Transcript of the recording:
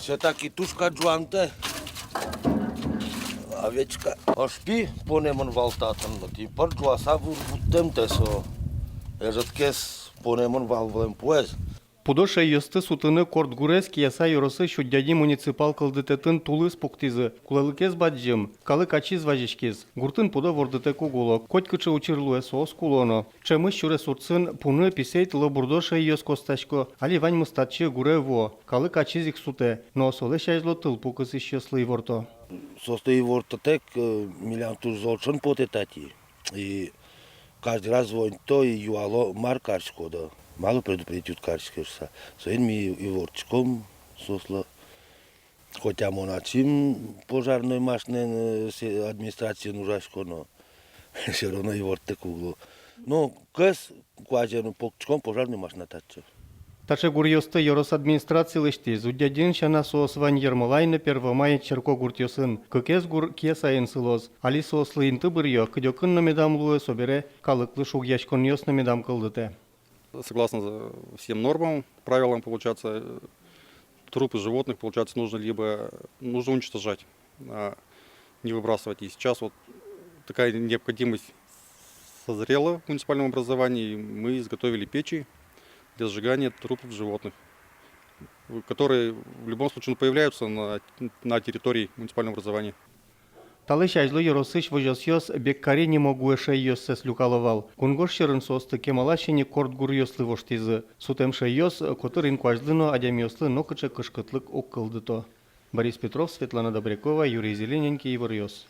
Все-таки тушка джуанте. Овечка. Ошпи понемон валтатан, но ти пърджуа сабур буттем тесо. Ежаткес понемон валвлем поез. Пудоша ёсты сутыны Кордгурес Кияса ёросы шуддяди муниципал кылдытетін тулыс пуктизы. Кулалыкез баджым, калы качиз важишкиз. Гуртын пудо вордыте кугуло. Коть кычы учырлуэ соос кулоно. Чемыш чуре сурцын пуны писейт лы бурдоша ёс косташко. Али вань мыстатчы гуре во. Калы качиз их суте. Но солы шайзло тылпу кыз ищё слый ворто. Состои вортотек милиан тур золчон потетати. И каждый раз звонит то и юало маркарчко да. Мало предупредить от карчкерса. Соин ми и ворчком сосло. Хотя моначим пожарной машине администрации нужашко, но все равно и ворте кугло. Но къс куажену покчком пожарной машина тачо. Таше гурьёсты ёрос администрации лыштиз. Удядин шана соос вань ермолайны первомай черко гуртёсын. Кыкез гур кесайын сылоз. Али соослы инты бырьё. Кыдёкын на медамлуэ собере калыклы шугьячкон ёс на медам кылдыте. Согласно всем нормам, правилам, получается, трупы животных, получается, нужно уничтожать, а не выбрасывать. И сейчас вот такая необходимость созрела в муниципальном образовании. Мы изготовили печи для сжигания трупов животных, которые в любом случае появляются на территории муниципального образования. Талыш айзлы ёросыш вожосьёс беккари не могу эше ёссес люкаловал. Кунгош шерын состы кемалашини Кордгур ёслы воштизы. Сутемше ёс, которын куажлыно адям ёслы нокыча кышкытлык оккылдыто. Борис Петров, Светлана Добрякова, Юрий Зелененький, Ивар ёс.